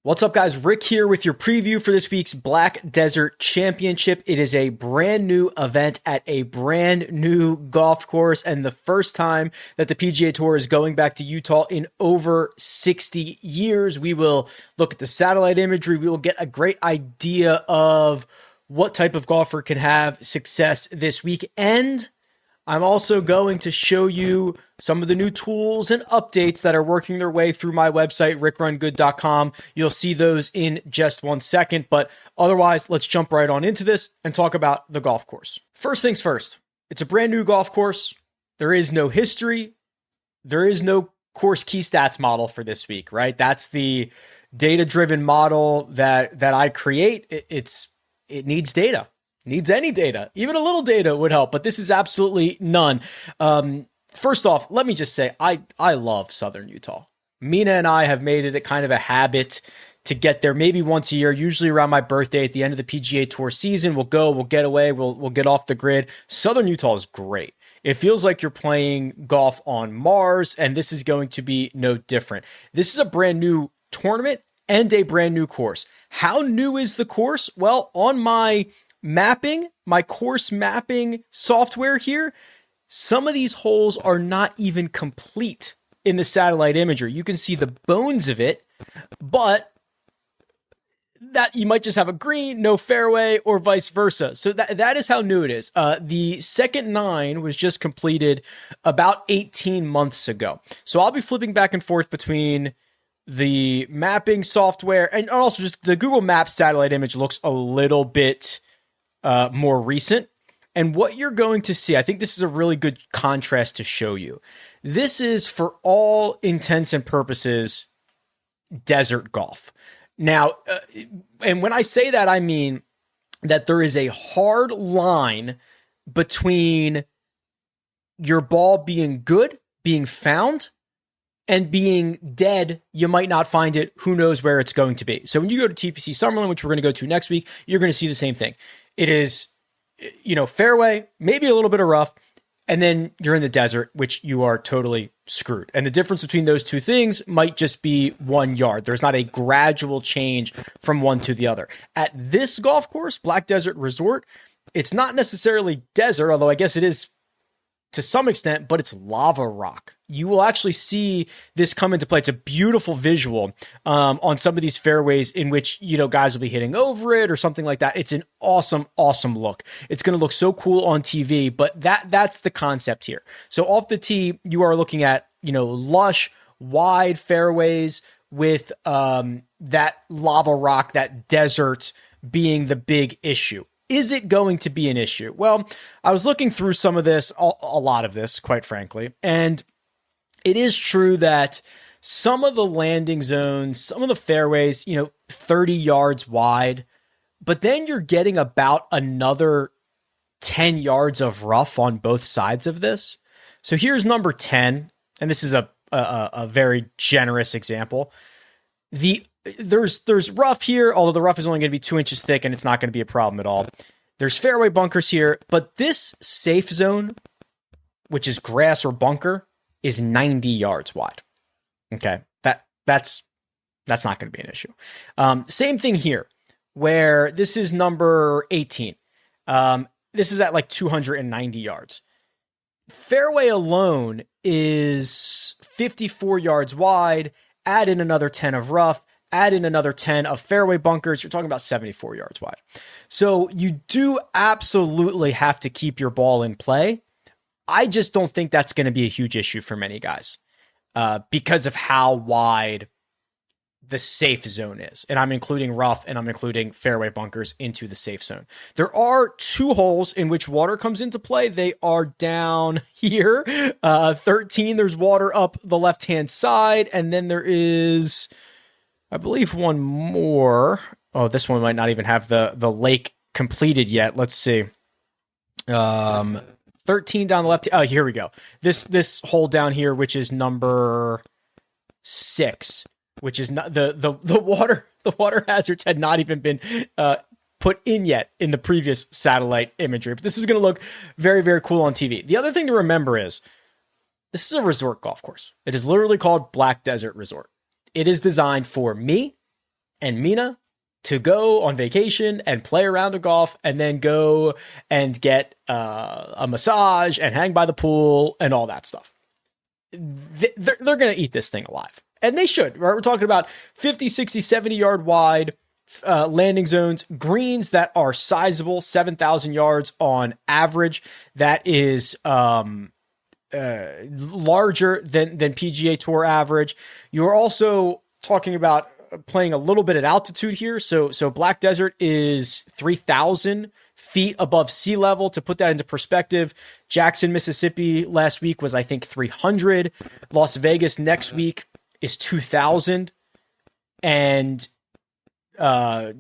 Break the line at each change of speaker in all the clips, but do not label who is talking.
What's up, guys? Rick here with your preview for this week's Black Desert Championship. It is a brand new event at a brand new golf course, and the first time that the PGA Tour is going back to Utah in over 60 years. We will look at the satellite imagery. We will get a great idea of what type of golfer can have success this week. And I'm also going to show you some of the new tools and updates that are working their way through my website, RickRunGood.com. You'll see those in just 1 second, but otherwise, let's jump right on into this and talk about the golf course. First things first, it's a brand new golf course. There is no history. There is no course key stats model for this week, right? That's the data-driven model that I create. It needs data. Needs any data. Even a little data would help, but this is absolutely none. First off, let me just say, I love Southern Utah. Mina and I have made it a kind of a habit to get there maybe once a year, usually around my birthday at the end of the PGA Tour season. We'll go, we'll get away, we'll get off the grid. Southern Utah is great. It feels like you're playing golf on Mars, and this is going to be no different. This is a brand new tournament and a brand new course. How new is the course? Well, on my course mapping software here, some of these holes are not even complete in the satellite imagery. You can see the bones of it, but that you might just have a green, no fairway, or vice versa. So that is how new it is. The second 9 was just completed about 18 months ago. So I'll be flipping back and forth between the mapping software and also just the Google Maps satellite image looks a little bit more recent. And what you're going to see, I think this is a really good contrast to show you. This is, for all intents and purposes, desert golf. Now, and when I say that, I mean that there is a hard line between your ball being good, being found, and being dead. You might not find it. Who knows where it's going to be? So when you go to TPC Summerlin, which we're going to go to next week, you're going to see the same thing. It is, fairway, maybe a little bit of rough, and then you're in the desert, which you are totally screwed. And the difference between those two things might just be 1 yard. There's not a gradual change from one to the other. At this golf course, Black Desert Resort, it's not necessarily desert, although I guess it is to some extent, but it's lava rock. You will actually see this come into play. It's a beautiful visual on some of these fairways in which, guys will be hitting over it or something like that. It's an awesome, awesome look. It's going to look so cool on TV, but that's the concept here. So off the tee, you are looking at, lush, wide fairways with that lava rock, that desert being the big issue. Is it going to be an issue? Well, I was looking through some of this, a lot of this, quite frankly, and it is true that some of the landing zones, some of the fairways, 30 yards wide, but then you're getting about another 10 yards of rough on both sides of this. So here's number 10, and this is a very generous example. There's rough here, although the rough is only going to be 2 inches thick and it's not going to be a problem at all. There's fairway bunkers here, but this safe zone, which is grass or bunker, is 90 yards wide. Okay, that's not going to be an issue. Same thing here, where this is number 18. This is at like 290 yards. Fairway alone is 54 yards wide. Add in another 10 of rough. Add in another 10 of fairway bunkers, you're talking about 74 yards wide. So you do absolutely have to keep your ball in play. I just don't think that's going to be a huge issue for many guys because of how wide the safe zone is. And I'm including rough and I'm including fairway bunkers into the safe zone. There are 2 holes in which water comes into play. They are down here. 13, there's water up the left-hand side. And then there is, I believe, one more. Oh, this one might not even have the lake completed yet. Let's see. 13 down the left. Oh, here we go. This hole down here, which is number 6, which is not the water hazards had not even been put in yet in the previous satellite imagery. But this is going to look very, very cool on TV. The other thing to remember is this is a resort golf course. It is literally called Black Desert Resort. It is designed for me and Mina to go on vacation and play around a golf and then go and get a massage and hang by the pool and all that stuff. They're going to eat this thing alive. And they should, right? We're talking about 50, 60, 70 yard wide landing zones, greens that are sizable, 7,000 yards on average. That is larger than PGA Tour average. You're also talking about playing a little bit at altitude here. So Black Desert is 3,000 feet above sea level. To put that into perspective, Jackson, Mississippi last week was, I think, 300. Las Vegas next week is 2,000. And the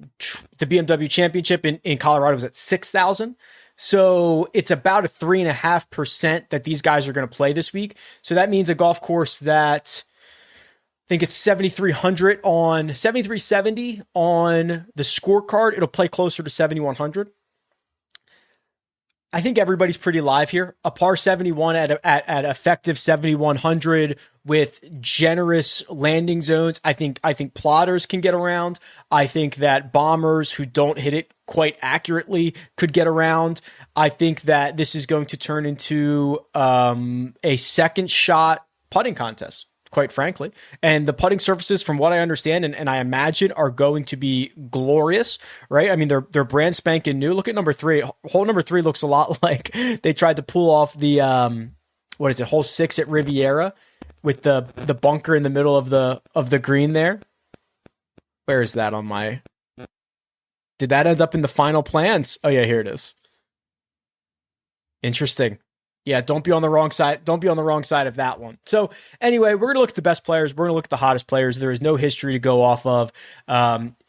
BMW Championship in Colorado was at 6,000. So it's about a 3.5% that these guys are going to play this week. So that means a golf course that I think it's 7,370 on the scorecard. It'll play closer to 7,100. I think everybody's pretty live here. A par 71 at effective 7,100 with generous landing zones. I think plotters can get around. I think that bombers who don't hit it quite accurately could get around. I think that this is going to turn into a second shot putting contest, quite frankly. And the putting surfaces, from what I understand and I imagine, are going to be glorious, right? I mean, they're brand spanking new. Look at number 3. Hole number 3 looks a lot like they tried to pull off the, hole 6 at Riviera with the bunker in the middle of the green there. Where is that on my... Did that end up in the final plans? Oh yeah, here it is. Interesting. Yeah, don't be on the wrong side. Don't be on the wrong side of that one. So anyway, we're going to look at the best players. We're going to look at the hottest players. There is no history to go off of.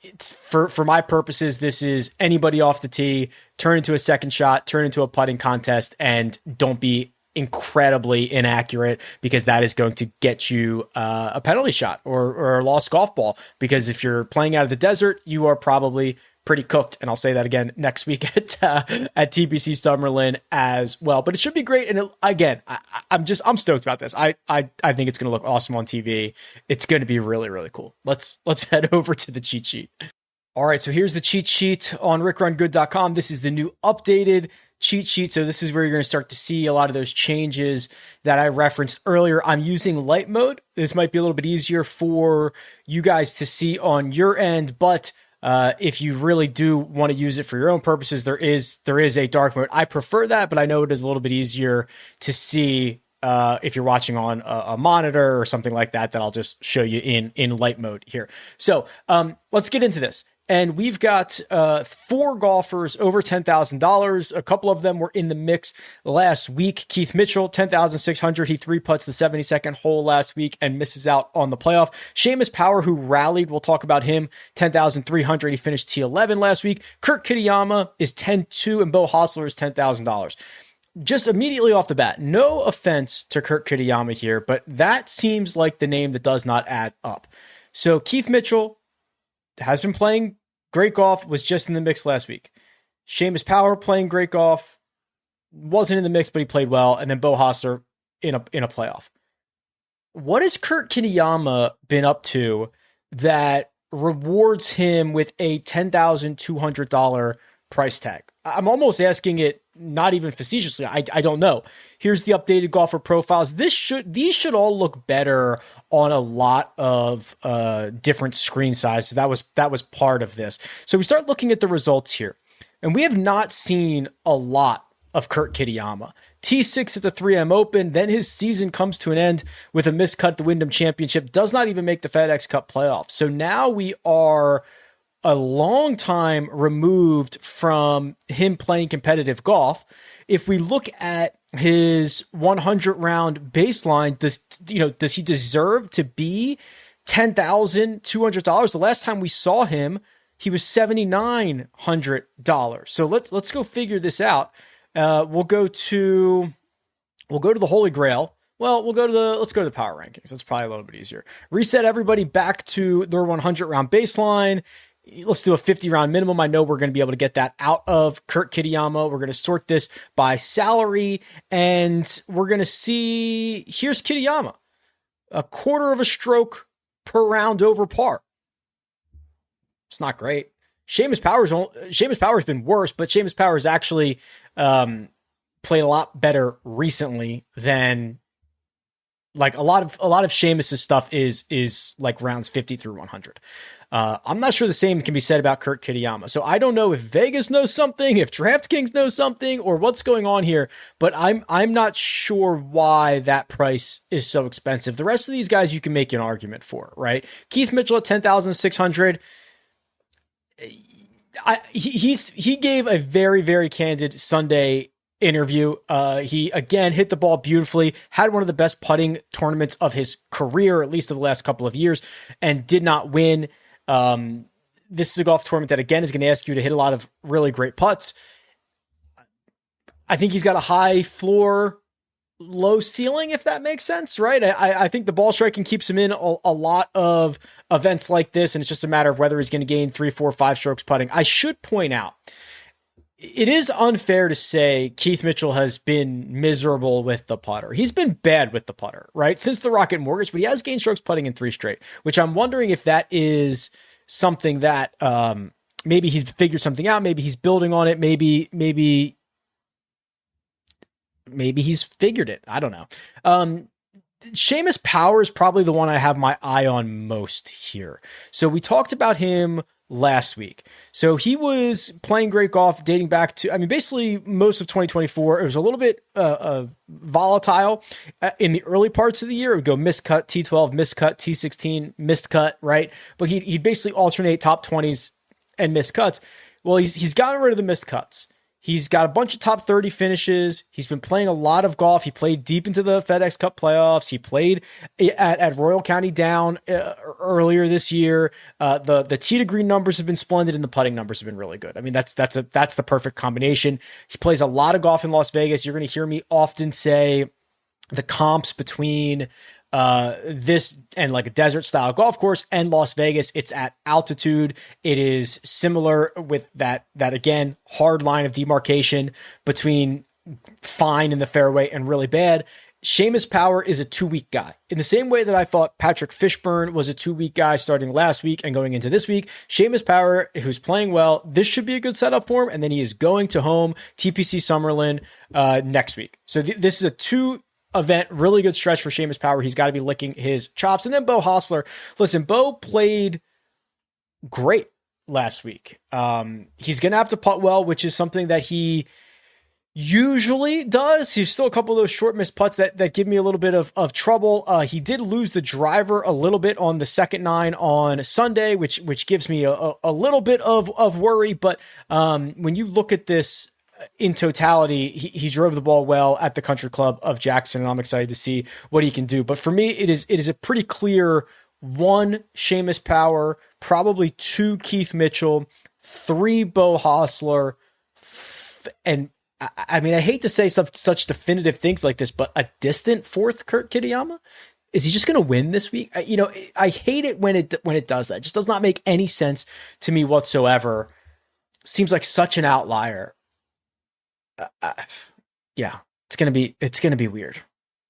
It's for my purposes, this is anybody off the tee, turn into a second shot, turn into a putting contest, and don't be incredibly inaccurate, because that is going to get you a penalty shot or a lost golf ball. Because if you're playing out of the desert, you are probably pretty cooked. And I'll say that again next week at TPC Summerlin as well. But it should be great. And I'm stoked about this. I think it's going to look awesome on TV. It's going to be really, really cool. Let's head over to the cheat sheet. All right. So here's the cheat sheet on RickRunGood.com. This is the new updated cheat sheet. So this is where you're going to start to see a lot of those changes that I referenced earlier. I'm using light mode. This might be a little bit easier for you guys to see on your end, but if you really do want to use it for your own purposes, there is a dark mode. I prefer that, but I know it is a little bit easier to see if you're watching on a monitor or something like that. That I'll just show you in light mode here. So let's get into this. And we've got 4 golfers over $10,000. A couple of them were in the mix last week. Keith Mitchell, 10,600. He 3-putts the 72nd hole last week and misses out on the playoff. Seamus Power, who rallied, we'll talk about him, 10,300. He finished T11 last week. Kurt Kitayama is 10-2, and Bo Hostler is $10,000. Just immediately off the bat, no offense to Kurt Kitayama here, but that seems like the name that does not add up. So Keith Mitchell has been playing great golf, was just in the mix last week. Seamus Power playing great golf, wasn't in the mix, but he played well. And then Bo Hostler in a playoff. What has Kurt Kitayama been up to that rewards him with a $10,200 price tag? I'm almost asking it not even facetiously. I don't know. Here's the updated golfer profiles. These should all look better on a lot of different screen sizes. That was part of this. So we start looking at the results here, and we have not seen a lot of Kurt Kitayama. T6 at the 3M Open, then his season comes to an end with a miscut at the Wyndham Championship, does not even make the FedEx Cup playoffs. So now we are a long time removed from him playing competitive golf. If we look at his 100 round baseline, does he deserve to be $10,200? The last time we saw him, he was $7,900. So let's go figure this out. We'll go to the Holy Grail. Well, let's go to the power rankings. That's probably a little bit easier. Reset everybody back to their 100 round baseline. Let's do a 50 round minimum. I know we're going to be able to get that out of Kurt Kitayama. We're going to sort this by salary, and we're going to see, here's Kitayama, a quarter of a stroke per round over par. It's not great. Seamus Power's been worse, but Seamus Power's actually played a lot better recently than like a lot of Seamus's stuff is like rounds 50 through 100. I'm not sure the same can be said about Kurt Kitayama. So I don't know if Vegas knows something, if DraftKings knows something, or what's going on here, but I'm not sure why that price is so expensive. The rest of these guys you can make an argument for, right? Keith Mitchell at 10,600. He gave a very, very candid Sunday interview. He again hit the ball beautifully, had one of the best putting tournaments of his career, at least of the last couple of years, and did not win. This is a golf tournament that again is going to ask you to hit a lot of really great putts. I think he's got a high floor, low ceiling, if that makes sense, right? I think the ball striking keeps him in a lot of events like this, and it's just a matter of whether he's going to gain 3, 4, 5 strokes putting. I should point out, it is unfair to say Keith Mitchell has been miserable with the putter. He's been bad with the putter, right? Since the Rocket Mortgage, but he has gained strokes putting in 3 straight, which I'm wondering if that is something that maybe he's figured something out. Maybe he's building on it. Maybe he's figured it. I don't know. Seamus Power is probably the one I have my eye on most here. So we talked about him last week. So he was playing great golf dating back to, basically most of 2024. It was a little bit volatile in the early parts of the year. It would go miscut, T12, miscut, T16, missed cut, right? But he'd basically alternate top 20s and missed cuts. Well, he's gotten rid of the missed cuts. He's got a bunch of top 30 finishes. He's been playing a lot of golf. He played deep into the FedEx Cup playoffs. He played at Royal County Down earlier this year. The tee to green numbers have been splendid, and the putting numbers have been really good. That's the perfect combination. He plays a lot of golf in Las Vegas. You're going to hear me often say the comps between this and like a desert style golf course and Las Vegas, it's at altitude. It is similar with that again, hard line of demarcation between fine in the fairway and really bad. Seamus Power is a 2-week guy. In the same way that I thought Patrick Fishburne was a 2-week guy starting last week and going into this week, Seamus Power, who's playing well, this should be a good setup for him. And then he is going to home TPC Summerlin next week. So this is a 2-event, really good stretch for Seamus Power. He's got to be licking his chops. And then Beau Hossler. Listen, Beau played great last week. He's going to have to putt well, which is something that he usually does. He's still a couple of those short missed putts that give me a little bit of trouble. He did lose the driver a little bit on the second 9 on Sunday, which gives me a little bit of worry. But when you look at this in totality, he drove the ball well at the Country Club of Jackson, and I'm excited to see what he can do. But for me, it is a pretty clear 1 Seamus Power, probably 2 Keith Mitchell, 3 Beau Hossler, and I hate to say such definitive things like this, but a distant 4th Kurt Kitayama. Is he just going to win this week? I hate it when it does that. It just does not make any sense to me whatsoever. Seems like such an outlier. Yeah, it's going to be weird.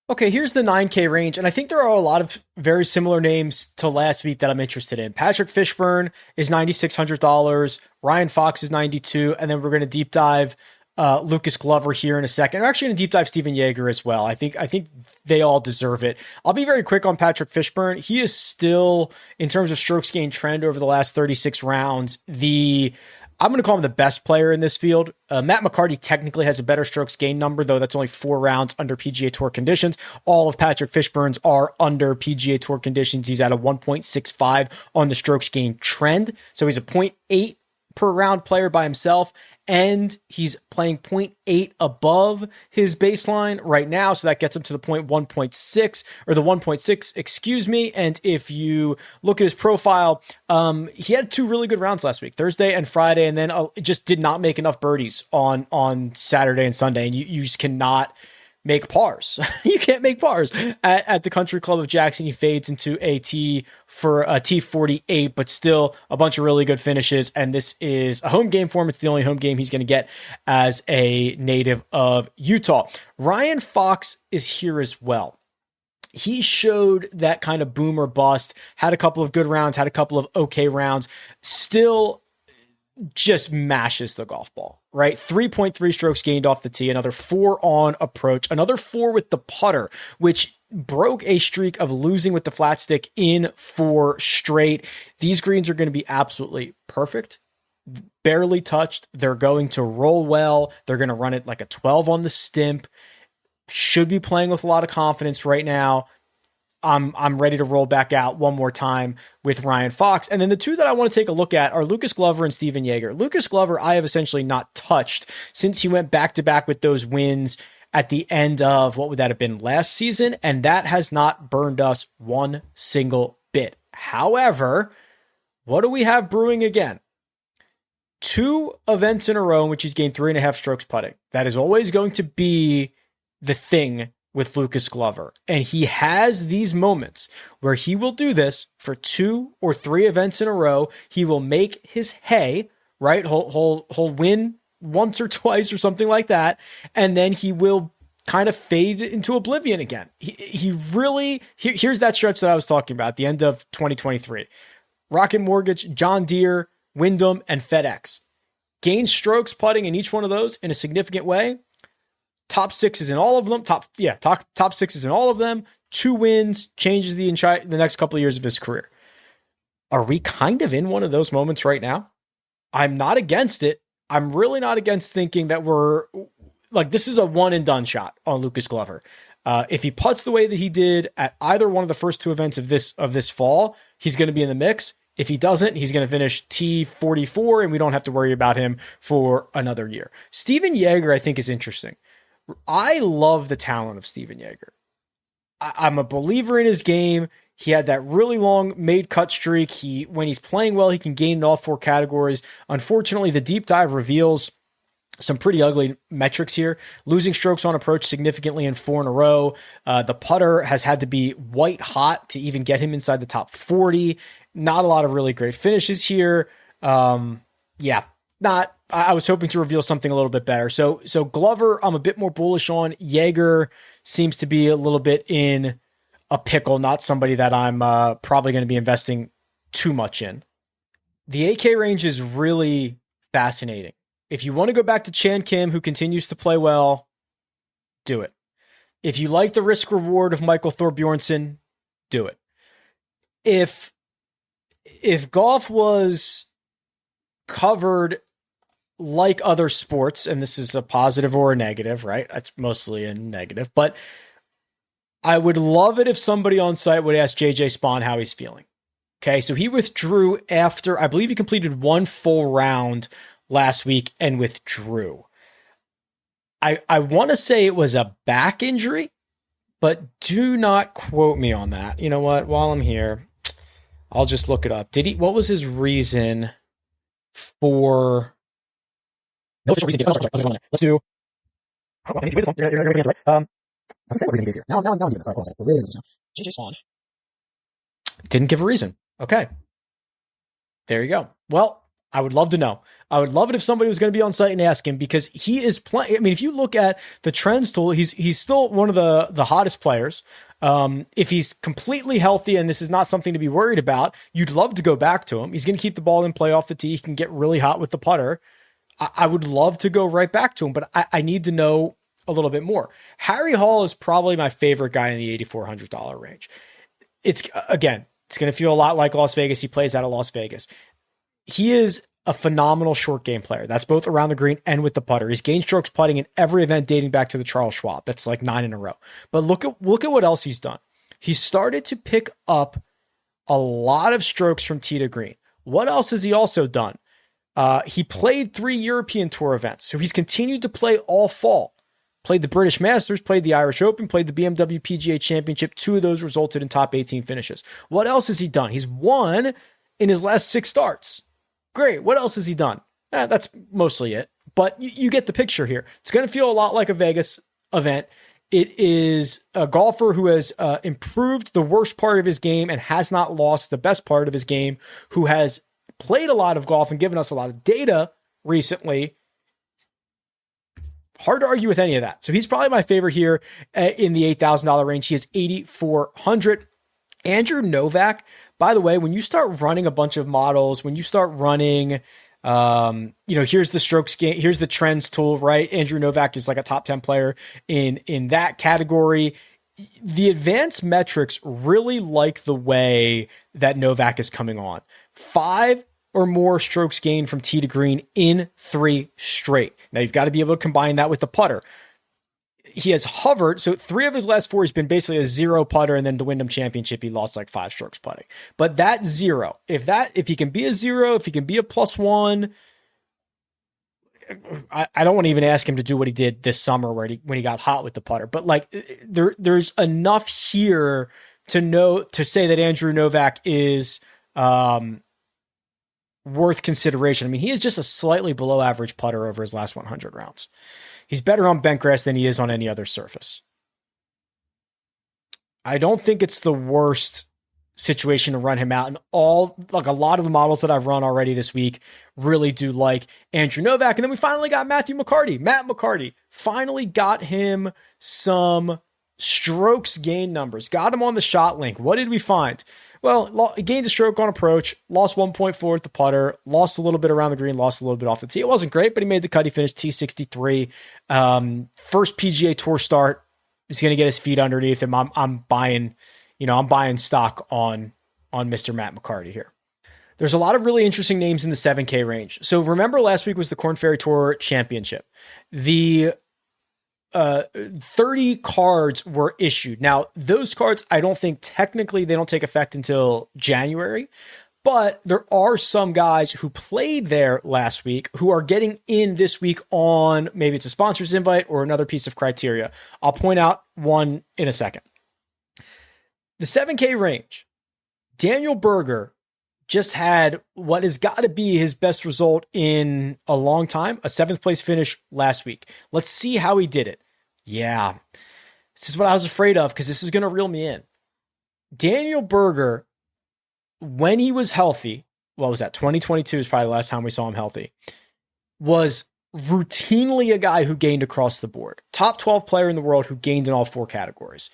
Okay, here's the 9K range. And I think there are a lot of very similar names to last week that I'm interested in. Patrick Fishburne is $9,600. Ryan Fox is $92. And then we're going to deep dive Lucas Glover here in a second. We're actually going to deep dive Steven Yeager as well. I think they all deserve it. I'll be very quick on Patrick Fishburne. He is still, in terms of strokes gained trend over the last 36 rounds, I'm going to call him the best player in this field. Matt McCarty technically has a better strokes gain number, though that's only 4 rounds under PGA Tour conditions. All of Patrick Fishburne's are under PGA Tour conditions. He's at a 1.65 on the strokes gain trend. So he's a 0.8 per round player by himself, and he's playing 0.8 above his baseline right now. So that gets him to the 1.6 or the 1.6, excuse me. And if you look at his profile, he had 2 really good rounds last week, Thursday and Friday, and then just did not make enough birdies on Saturday and Sunday. And you just cannot make pars. You can't make pars at the Country Club of Jackson. He fades into a T48, but still a bunch of really good finishes. And this is a home game for him. It's the only home game he's going to get as a native of Utah. Ryan Fox is here as well. he showed that kind of boom or bust, had a couple of good rounds, had a couple of okay rounds, still just mashes the golf ball, right? 3.3 strokes gained off the tee, another 4 on approach, another 4 with the putter, which broke a streak of losing with the flat stick in 4 straight. These greens are going to be absolutely perfect, barely touched. They're going to roll well. They're going to run it like a 12 on the stimp. Should be playing with a lot of confidence right now. I'm ready to roll back out one more time with Ryan Fox. And then the two that I want to take a look at are Lucas Glover and Steven Jaeger. Lucas Glover, I have essentially not touched since he went back to back with those wins at the end of, what would that have been, last season? And that has not burned us one single bit. However, what do we have brewing again? 2 events in a row in which he's gained 3.5 strokes putting. That is always going to be the thing with Lucas Glover. And he has these moments where he will do this for 2 or 3 events in a row. He will make his hay, right? He'll win once or twice or something like that. And then he will kind of fade into oblivion again. He really, here's that stretch that I was talking about at the end of 2023. Rocket Mortgage, John Deere, Wyndham, and FedEx. Gained strokes putting in each one of those in a significant way. Top 6s in all of them. Top 6s in all of them. 2 wins, changes the next couple of years of his career. Are we kind of in one of those moments right now? I'm not against it. I'm really not against thinking that we're like, this is a one and done shot on Lucas Glover. If he putts the way that he did at either one of the first 2 events of this fall, he's going to be in the mix. If he doesn't, he's going to finish T44 and we don't have to worry about him for another year. Steven Jaeger, I think, is interesting. I love the talent of Steven Jaeger. I'm a believer in his game. He had that really long made cut streak. When he's playing well, he can gain in all 4 categories. Unfortunately, the deep dive reveals some pretty ugly metrics here. Losing strokes on approach significantly in 4 in a row. The putter has had to be white hot to even get him inside the top 40. Not a lot of really great finishes here. I was hoping to reveal something a little bit better. So Glover, I'm a bit more bullish on. Jaeger seems to be a little bit in a pickle, not somebody that I'm probably going to be investing too much in. The AK range is really fascinating. If you want to go back to Chan Kim, who continues to play well, do it. If you like the risk reward of Michael Thorbjornsen, do it. If golf was covered like other sports, and this is a positive or a negative, right? It's mostly a negative, but I would love it if somebody on site would ask JJ Spawn how he's feeling. Okay, so he withdrew after, I believe he completed 1 full round last week and withdrew. I want to say it was a back injury, but do not quote me on that. You know what? While I'm here, I'll just look it up. What was his reason for... No official reason. Let's do. Let's say what reason he gave here. Now he's giving. Sorry, we're really losing now. JJ Swan didn't give a reason. Okay, there you go. Well, I would love to know. I would love it if somebody was going to be on site and ask him, because he is playing. I mean, if you look at the trends tool, he's still one of the hottest players. If he's completely healthy and this is not something to be worried about, you'd love to go back to him. He's going to keep the ball in play off the tee. He can get really hot with the putter. I would love to go right back to him, but I need to know a little bit more. Harry Hall is probably my favorite guy in the $8,400 range. It's going to feel a lot like Las Vegas. He plays out of Las Vegas. He is a phenomenal short game player. That's both around the green and with the putter. He's gained strokes putting in every event dating back to the Charles Schwab. That's like 9 in a row. But look at what else he's done. He started to pick up a lot of strokes from tee to green. What else has he also done? He played 3 European Tour events, so he's continued to play all fall. Played the British Masters, played the Irish Open, played the BMW PGA Championship. 2 of those resulted in top 18 finishes. What else has he done? He's won in his last 6 starts. Great. What else has he done? That's mostly it, but you get the picture here. It's going to feel a lot like a Vegas event. It is a golfer who has improved the worst part of his game and has not lost the best part of his game, who has played a lot of golf and given us a lot of data recently. Hard to argue with any of that. So he's probably my favorite here in the $8,000 range. He is 8,400. Andrew Novak, by the way, when you start running a bunch of models, when you start running, here's the strokes game, here's the trends tool, right? Andrew Novak is like a top 10 player in that category. The advanced metrics really like the way that Novak is coming on. 5 or more strokes gained from tee to green in 3 straight. Now you've got to be able to combine that with the putter. He has hovered. So 3 of his last 4, he's been basically a 0 putter. And then the Wyndham Championship, he lost like 5 strokes putting. But that 0, if he can be a 0, if he can be a +1, I don't want to even ask him to do what he did this summer when he got hot with the putter. But like there's enough here to say that Andrew Novak is worth consideration. I mean, he is just a slightly below average putter over his last 100 rounds. He's better on bent grass than he is on any other surface. I don't think it's the worst situation to run him out. And a lot of the models that I've run already this week really do like Andrew Novak. And then we finally got Matt McCarty. Finally got him some strokes gain numbers. Got him on the shot link. What did we find? Well, he gained a stroke on approach, lost 1.4 at the putter, lost a little bit around the green, lost a little bit off the tee. It wasn't great, but he made the cut. He finished T63. First PGA Tour start. He's going to get his feet underneath him. I'm buying stock on Mr. Matt McCarty here. There's a lot of really interesting names in the 7K range. So remember last week was the Korn Ferry Tour Championship. The 30 cards were issued. Now, those cards, I don't think technically they don't take effect until January, but there are some guys who played there last week who are getting in this week on maybe it's a sponsor's invite or another piece of criteria. I'll point out one in a second. The 7K range, Daniel Berger just had what has got to be his best result in a long time, a 7th place finish last week. Let's see how he did it. Yeah, this is what I was afraid of because this is going to reel me in. Daniel Berger, when he was healthy, what was that? 2022 is probably the last time we saw him healthy, was routinely a guy who gained across the board. Top 12 player in the world who gained in all 4 categories.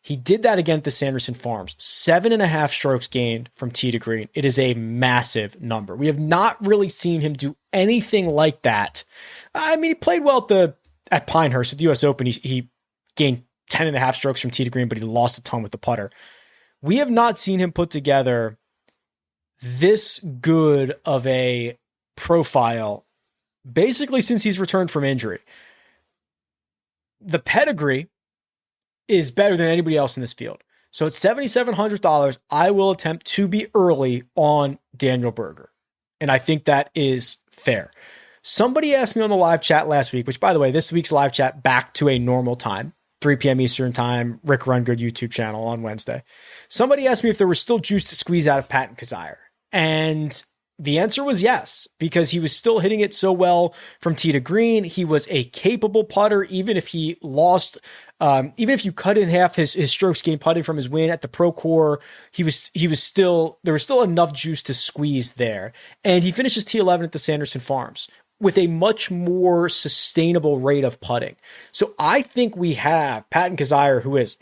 He did that again at the Sanderson Farms. 7.5 strokes gained from tee to green. It is a massive number. We have not really seen him do anything like that. I mean, he played well at Pinehurst at the US Open. He gained 10.5 strokes from tee to green, but he lost a ton with the putter. We have not seen him put together this good of a profile basically since he's returned from injury. The pedigree is better than anybody else in this field. So at $7,700, I will attempt to be early on Daniel Berger. And I think that is fair. Somebody asked me on the live chat last week, which by the way, this week's live chat back to a normal time, 3 p.m. Eastern time, RickRunGood YouTube channel on Wednesday. Somebody asked me if there was still juice to squeeze out of Patton Kizzire. And the answer was yes, because he was still hitting it so well from tee to green. He was a capable putter, even if he lost, even if you cut in half his strokes gained putting from his win at the Pro Tour, there was still enough juice to squeeze there. And he finishes T11 at the Sanderson Farms with a much more sustainable rate of putting. So I think we have Patton Kizzire, who is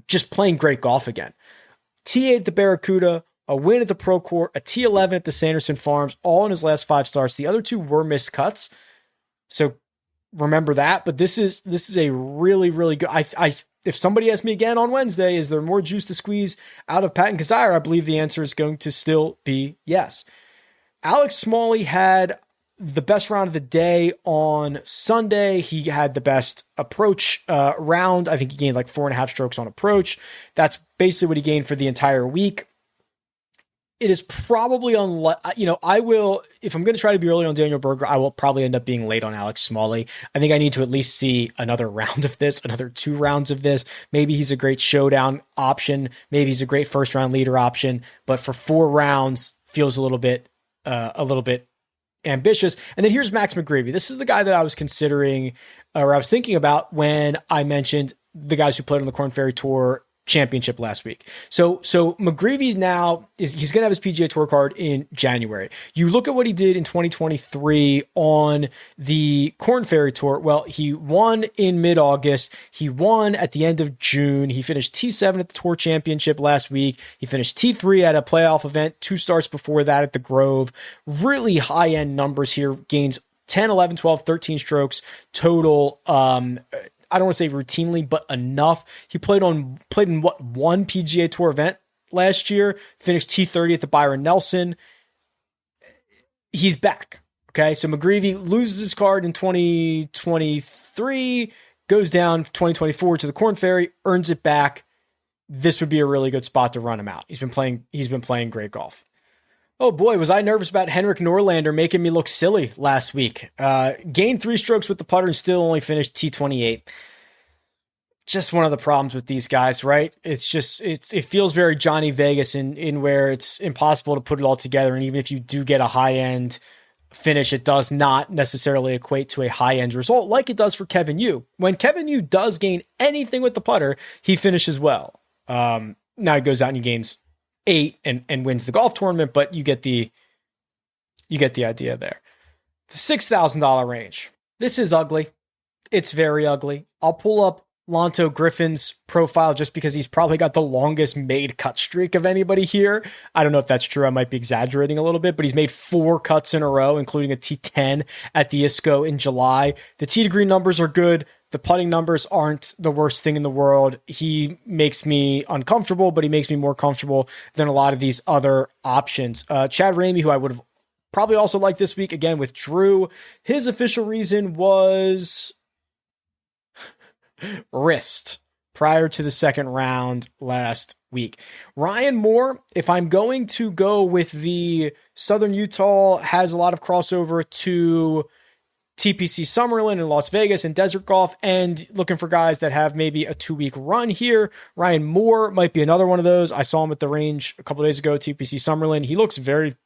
just playing great golf again. T8 at the Barracuda, a win at the Pro Tour, a T11 at the Sanderson Farms, all in his last 5 starts. The other 2 were missed cuts. So remember that, but this is a really, really good, if somebody asks me again on Wednesday, is there more juice to squeeze out of Patton Kizzire? I believe the answer is going to still be yes. Alex Smalley had the best round of the day on Sunday. He had the best approach round. I think he gained like 4.5 strokes on approach. That's basically what he gained for the entire week. It is probably I will, if I'm going to try to be early on Daniel Berger, I will probably end up being late on Alex Smalley. I think I need to at least see another round of this, another 2 rounds of this. Maybe he's a great showdown option. Maybe he's a great first round leader option, but for 4 rounds feels a little bit ambitious. And then here's Max McGreevy. This is the guy that I was considering, or I was thinking about when I mentioned the guys who played on the Korn Ferry Tour Championship last week. So McGreevy's now he's going to have his PGA Tour card in January. You look at what he did in 2023 on the Korn Ferry Tour. Well, he won in mid-August. He won at the end of June. He finished T7 at the Tour Championship last week. He finished T3 at a playoff event 2 starts before that at the Grove. Really high-end numbers here. Gains 10, 11, 12, 13 strokes total. I don't want to say routinely, but enough. He played in one PGA Tour event last year, finished T30 at the Byron Nelson. He's back. Okay. So McGreevy loses his card in 2023, goes down 2024 to the Korn Ferry, earns it back. This would be a really good spot to run him out. He's been playing great golf. Oh boy, was I nervous about Henrik Norlander making me look silly last week. Gained 3 strokes with the putter and still only finished T28. Just one of the problems with these guys, right? It feels very Johnny Vegas in where it's impossible to put it all together. And even if you do get a high-end finish, it does not necessarily equate to a high-end result like it does for Kevin Yu. When Kevin Yu does gain anything with the putter, he finishes well. Now he goes out and he gains 8 and wins the golf tournament, but you get the idea there. The $6,000 range. This is ugly. It's very ugly. I'll pull up Lonto Griffin's profile just because he's probably got the longest made cut streak of anybody here. I don't know if that's true. I might be exaggerating a little bit, but he's made 4 cuts in a row, including a T10 at the ISCO in July. The tee to green numbers are good. The putting numbers aren't the worst thing in the world. He makes me uncomfortable, but he makes me more comfortable than a lot of these other options. Chad Ramey, who I would have probably also liked this week, again, withdrew. His official reason was wrist prior to the second round last week. Ryan Moore, if I'm going to go with the Southern Utah, has a lot of crossover to TPC Summerlin in Las Vegas and Desert Golf, and looking for guys that have maybe a 2-week run here. Ryan Moore might be another one of those. I saw him at the range a couple of days ago, TPC Summerlin. He looks very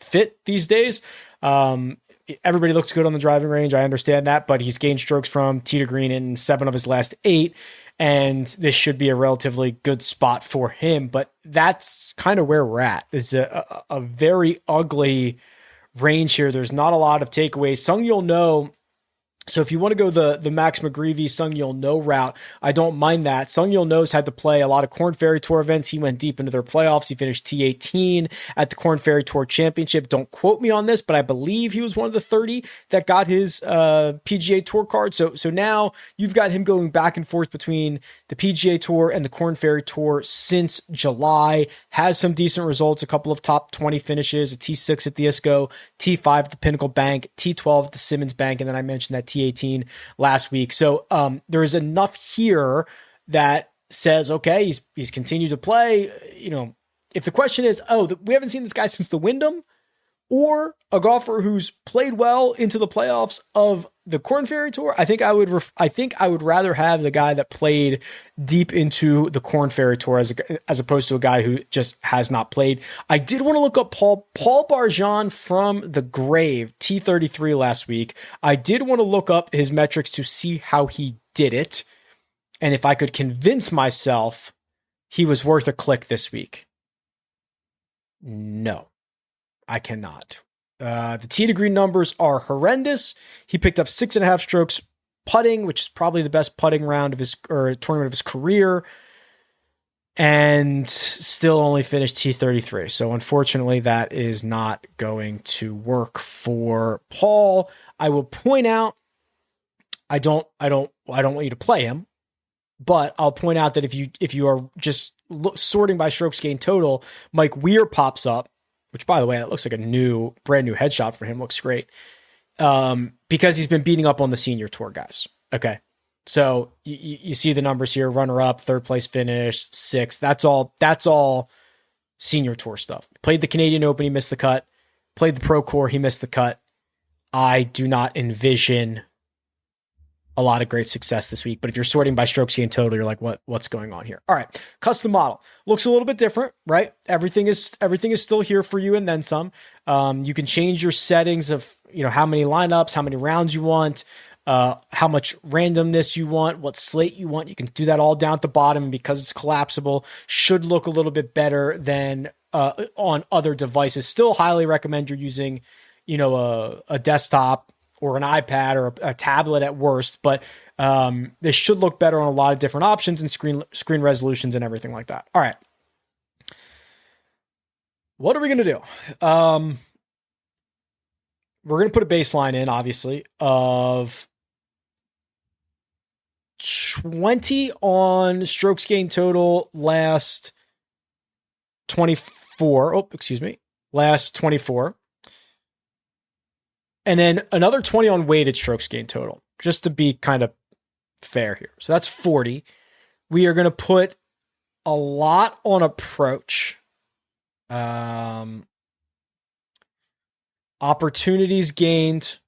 fit these days. Everybody looks good on the driving range. I understand that, but he's gained strokes from tee to green in 7 of his last 8, and this should be a relatively good spot for him. But that's kind of where we're at. This is a very ugly range here. There's not a lot of takeaways. Sung Yul No. So if you want to go the Max McGreevy Sung Yul No route, I don't mind that. Sung Yul No's had to play a lot of Korn Ferry Tour events. He went deep into their playoffs. He finished T18 at the Korn Ferry Tour Championship. Don't quote me on this, but I believe he was one of the 30 that got his PGA Tour card. So now you've got him going back and forth between the PGA Tour and the Korn Ferry Tour since July. Has some decent results, a couple of top 20 finishes, a T6 at the ISCO, T5 at the Pinnacle Bank, T12 at the Simmons Bank, and then I mentioned that T18 last week. So there is enough here that says, okay, he's continued to play. You know, if the question is, we haven't seen this guy since the Wyndham, or a golfer who's played well into the playoffs of the Korn Ferry Tour, I think I would rather have the guy that played deep into the Korn Ferry Tour as opposed to a guy who just has not played. I did want to look up Paul Barjan from the Grave, T33 last week. I did want to look up his metrics to see how he did it, and if I could convince myself he was worth a click this week. No, I cannot. The tee to green numbers are horrendous. He picked up 6.5 strokes putting, which is probably the best putting round of his tournament of his career, and still only finished T33. So unfortunately, that is not going to work for Paul. I will point out, I don't want you to play him, but I'll point out that if you are just sorting by strokes gained total, Mike Weir pops up, which, by the way, that looks like a brand new headshot for him. Looks great. Because he's been beating up on the senior tour guys. Okay. So you see the numbers here, runner up, 3rd place finish, 6th. That's all senior tour stuff. Played the Canadian Open. He missed the cut. Played the Pro Tour. He missed the cut. I do not envision a lot of great success this week. But if you're sorting by strokes gained total, you're like, what's going on here? All right. Custom model looks a little bit different, right? Everything is still here for you and then some. You can change your settings of, how many lineups, how many rounds you want. how much randomness you want, what slate you want. You can do that all down at the bottom. And because it's collapsible, should look a little bit better than on other devices. Still highly recommend you're using, a desktop or an iPad or a tablet at worst, but this should look better on a lot of different options and screen resolutions and everything like that. All right. What are we going to do? We're going to put a baseline in, obviously, of 20 on strokes gained total last 24. Oh, excuse me. Last 24. And then another 20 on weighted strokes gained total, just to be kind of fair here. So that's 40. We are going to put a lot on approach. Opportunities gained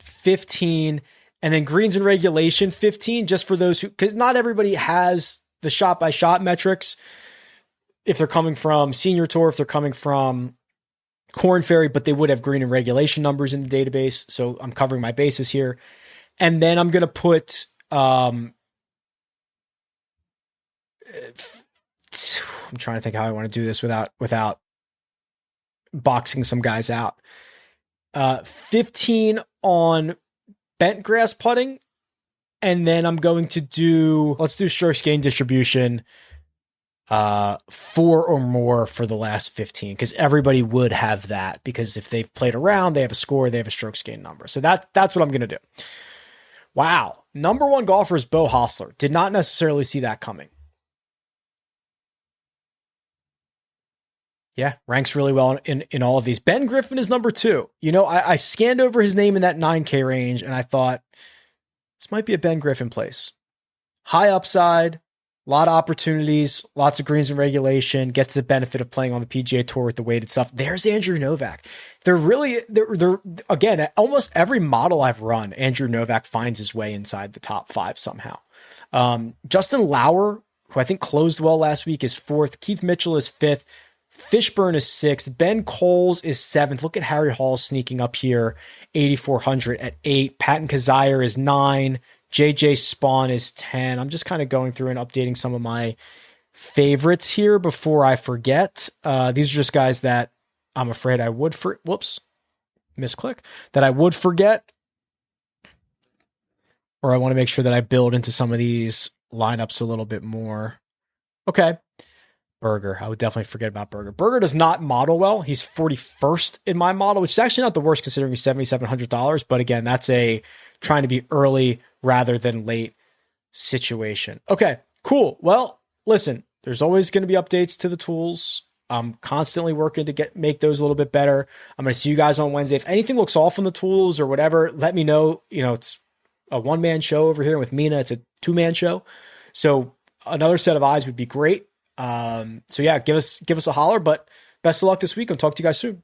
15, and then greens and regulation 15, just for those who, because not everybody has the shot by shot metrics. If they're coming from Senior Tour, if they're coming from Corn Ferry, but they would have green and regulation numbers in the database. So I'm covering my bases here. And then I'm going to put, I'm trying to think how I want to do this without boxing some guys out. 15 on bent grass putting. And then I'm going to let's do strokes gain distribution, 4 or more for the last 15, because everybody would have that, because if they've played around, they have a score, they have a strokes gain number. So that's what I'm going to do. Wow. Number one golfer is Bo Hostler. Did not necessarily see that coming. Yeah, ranks really well in all of these. Ben Griffin is number 2. I scanned over his name in that 9K range, and I thought, this might be a Ben Griffin place. High upside, a lot of opportunities, lots of greens and regulation, gets the benefit of playing on the PGA Tour with the weighted stuff. There's Andrew Novak. They're again, at almost every model I've run, Andrew Novak finds his way inside the top 5 somehow. Justin Lauer, who I think closed well last week, is 4th. Keith Mitchell is 5th. Fishburne is 6th. Ben Coles is 7th. Look at Harry Hall sneaking up here, 8,400 at 8. Patton Kazire is 9. JJ Spawn is 10. I'm just kind of going through and updating some of my favorites here before I forget. These are just guys that I'm afraid I would that I would forget, or I want to make sure that I build into some of these lineups a little bit more. Okay. Berger. I would definitely forget about Berger. Berger does not model well. He's 41st in my model, which is actually not the worst considering he's $7,700. But again, that's a trying to be early rather than late situation. Okay, cool. Well, listen, there's always going to be updates to the tools. I'm constantly working to make those a little bit better. I'm going to see you guys on Wednesday. If anything looks off on the tools or whatever, let me know. It's a one-man show over here with Mina. It's a two-man show. So another set of eyes would be great. So yeah, give us a holler, but best of luck this week and talk to you guys soon.